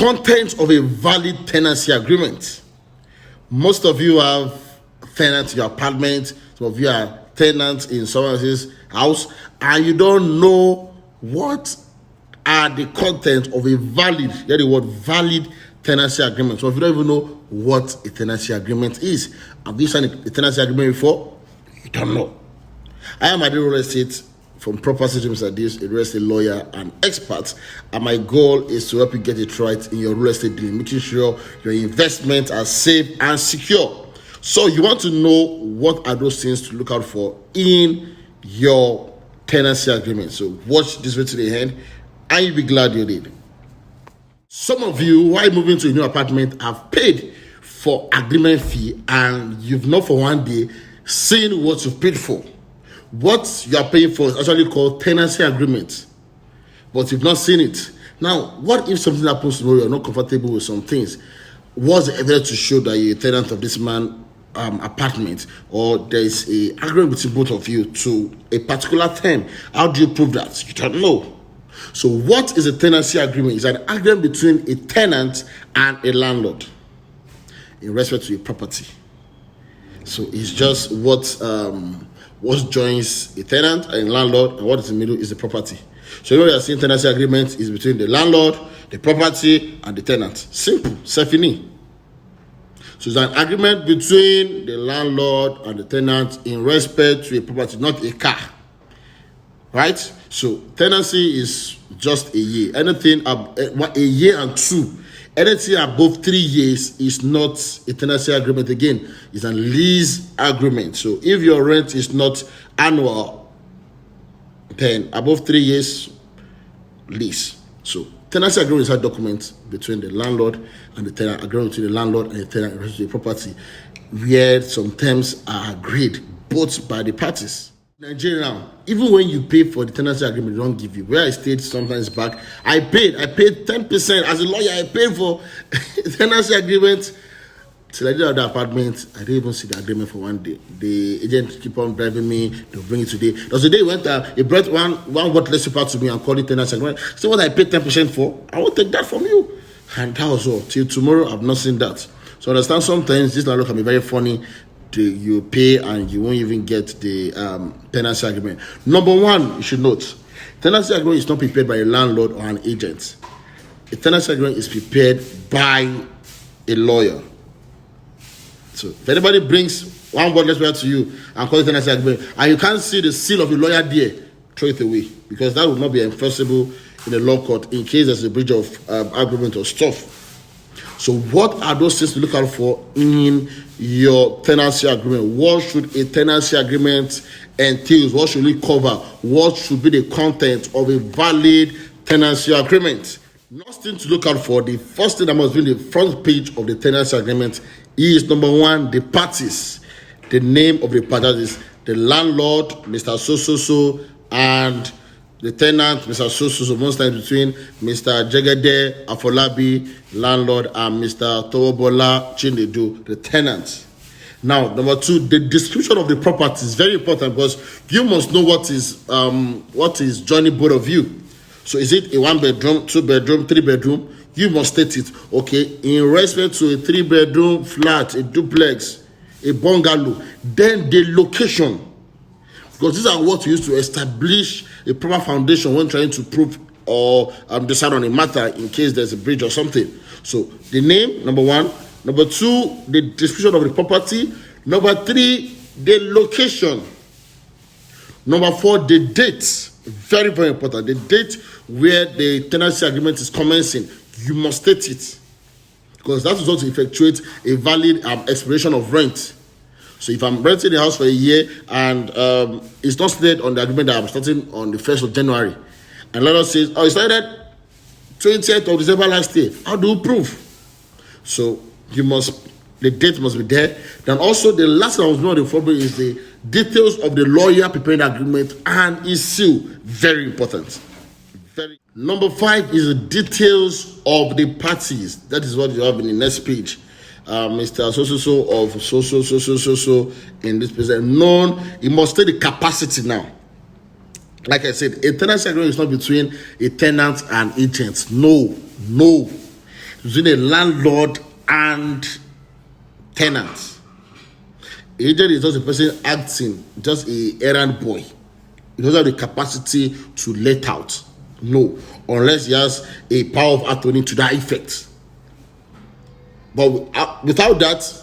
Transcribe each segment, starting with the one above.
content of a valid tenancy agreement. Most of you have tenants in your apartment. Some of you are tenants in someone else's house, and you don't know what are the content of a valid, hear the word valid tenancy agreement. So if you don't even know what a tenancy agreement is, have you signed a tenancy agreement before? You don't know. I am a real estate from property dreams like this, a real estate lawyer and expert, and my goal is to help you get it right in your real estate deal, making sure your investments are safe and secure. So you want to know what are those things to look out for in your tenancy agreement. So watch this video to the end, and you'll be glad you did. Some of you, while moving to a new apartment, have paid for agreement fee, and you've not for one day seen what you've paid for. What you are paying for is actually called tenancy agreement, but you've not seen it. Now, what if something happens tomorrow, you're not comfortable with some things? What's the evidence to show that you're a tenant of this man's apartment, or there's a agreement between both of you to a particular term? How do you prove that? You don't know. So what is a tenancy agreement? It's an agreement between a tenant and a landlord in respect to a property. So it's just what joins a tenant and a landlord, and what is in the middle is the property. So you know, you are seeing tenancy agreement is between the landlord, the property, and the tenant. Simple, c'est-fini. So it's an agreement between the landlord and the tenant in respect to a property, not a car. Right? So tenancy is just a year. Anything a year and two. Anything above 3 years is not a tenancy agreement again. It's a lease agreement. So if your rent is not annual, then above 3 years, lease. So tenancy agreement is a document between the landlord and the tenant, agreement between the landlord and the tenant in relation to the property, where some terms are agreed both by the parties. Nigeria now, even when you pay for the tenancy agreement, they don't give you. Where I stayed sometimes back, I paid 10%. As a lawyer, I paid for tenancy agreement. Till I did have the apartment, I didn't even see the agreement for one day. The agent keep on driving me, they'll bring it today. There was a day he brought one worthless paper to me and called it tenancy agreement. So what I paid 10% for, I won't take that from you. And that was all. Till tomorrow, I've not seen that. So understand, sometimes this landlord can be very funny. You pay and you won't even get the tenancy agreement. Number one, you should note, tenancy agreement is not prepared by a landlord or an agent. A tenancy agreement is prepared by a lawyer. So if anybody brings one wordless paper to you and calls it tenancy agreement, and you can't see the seal of a lawyer there, throw it away, because that will not be enforceable in a law court in case there's a breach of agreement or stuff. So what are those things to look out for in your tenancy agreement? What should a tenancy agreement entail? What should it cover? What should be the content of a valid tenancy agreement? Nothing to look out for. The first thing that must be in the front page of the tenancy agreement is, number one, the parties. The name of the parties is the landlord, Mr. So, and the tenant, Mr. So, most times between Mr. Jegede Afolabi, landlord, and Mr. Towobola Chinedu, the tenant. Now, number two, the description of the property is very important, because you must know what is joining both of you. So is it a 1-bedroom, 2-bedroom, 3-bedroom? You must state it. Okay, in respect to a 3-bedroom flat, a duplex, a bungalow, then the location. Because these are what you use to establish a proper foundation when trying to prove or decide on a matter in case there's a breach or something. So the name, number one. Number two, the description of the property. Number three, the location. Number four, the date. Very, very important. The date where the tenancy agreement is commencing. You must state it, because that is what to effectuate a valid expiration of rent. So if I'm renting the house for a year and it's not stated on the agreement that I'm starting on the 1st of January, and let us say, it started 20th of December last year, how do you prove? So the date must be there. Then also the last thing I was going to refer is the details of the lawyer preparing the agreement and his seal. Very important. Number five is the details of the parties. That is what you have in the next page. Mr. So of so in this place known. It must state the capacity now. Like I said, a tenancy agreement is not between a tenant and agent. No. between a landlord and tenant. Agent is just a person acting, just a errand boy. He doesn't have the capacity to let out. No, unless he has a power of attorney to that effect. But without that,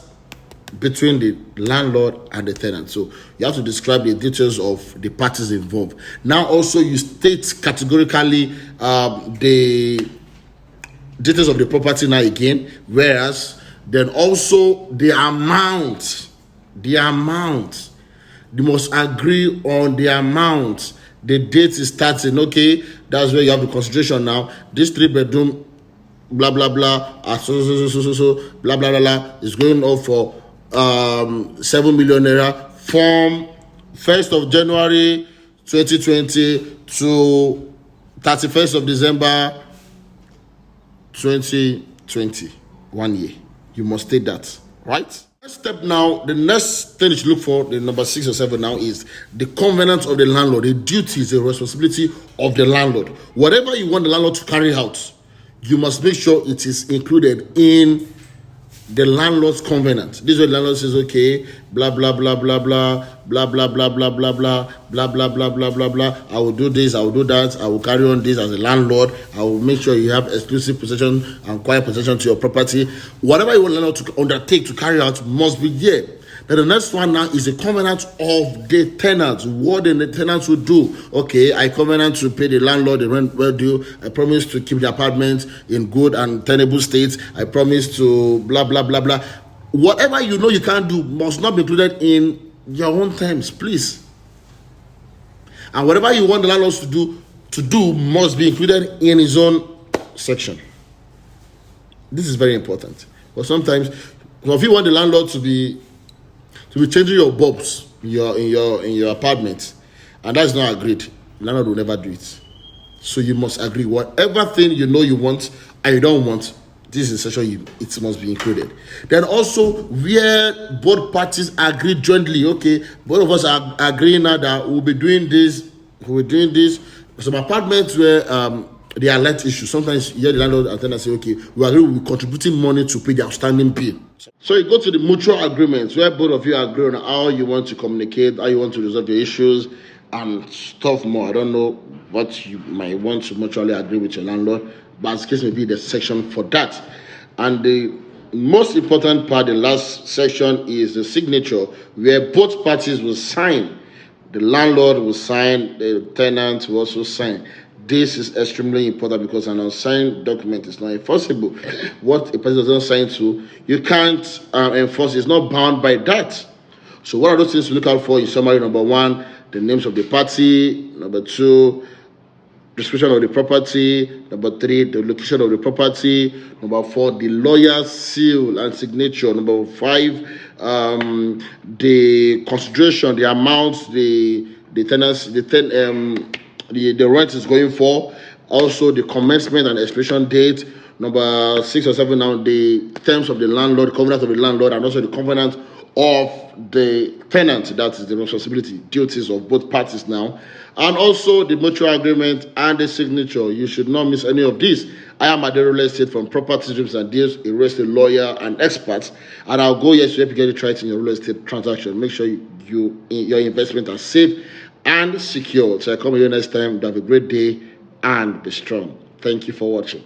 between the landlord and the tenant. So you have to describe the details of the parties involved. Now also you state categorically the details of the property now again, whereas then also the amount, you must agree on the amount. The date is starting, okay, that's where you have the consideration now. This 3-bedroom, blah blah blah, so blah blah blah is going up for 7 million naira from 1st of January 2020 to 31st of December 2020, 1 year. You must state that, right? Next step now, the next thing you should look for, the number 6 or 7 now, is the covenant of the landlord. The duties, the responsibility of the landlord. Whatever you want the landlord to carry out, you must make sure it is included in the landlord's covenant. This is what the landlord says, okay, blah blah blah blah blah blah blah blah blah blah blah blah blah blah blah blah blah. I will do this, I will do that, I will carry on this as a landlord. I will make sure you have exclusive possession and quiet possession to your property. Whatever you want the landlord to undertake to carry out must be there. Then the next one now is the covenant of the tenant. What the tenant will do. Okay, I covenant to pay the landlord the rent well due. I promise to keep the apartment in good and tenable state. I promise to blah blah blah blah. Whatever you know you can't do must not be included in your own terms, please. And whatever you want the landlords to do must be included in his own section. This is very important. But sometimes, if you want the landlord to be changing your bulbs in your apartment, and that's not agreed, the landlord will never do it. So you must agree. Whatever thing you know you want and you don't want, this is section it must be included. Then also where both parties agree jointly, okay, both of us are agreeing now that we'll be doing this. Some apartments where there are light issues. Sometimes you hear the landlord and tenant say, okay, we agree we'll be contributing money to pay the outstanding bill. So you go to the mutual agreements where both of you agree on how you want to communicate, how you want to resolve your issues, and stuff more. I don't know what you might want to mutually agree with your landlord, but as the case may be, there's section for that. And the most important part, the last section, is the signature, where both parties will sign. The landlord will sign, the tenant will also sign. This is extremely important because an unsigned document is not enforceable. What a person does not sign to, you can't enforce. It's not bound by that. So what are those things to look out for in summary? Number 1, the names of the party. Number 2, description of the property. Number 3, the location of the property. Number 4, the lawyer's seal and signature. Number 5, the consideration, the amount, the tenancy, the rent is going for. Also the commencement and expiration date. Number 6 or 7 now, the terms of the landlord, the covenant of the landlord, and also the covenant of the tenant. That is the responsibility, duties of both parties now. And also the mutual agreement and the signature. You should not miss any of these. I am at the real estate from Property Dreams and Deals, a real estate lawyer and expert, and I'll go here to help you get it right in your real estate transaction. Make sure your investment are safe and secure. So I come here next time. Have a great day and be strong. Thank you for watching.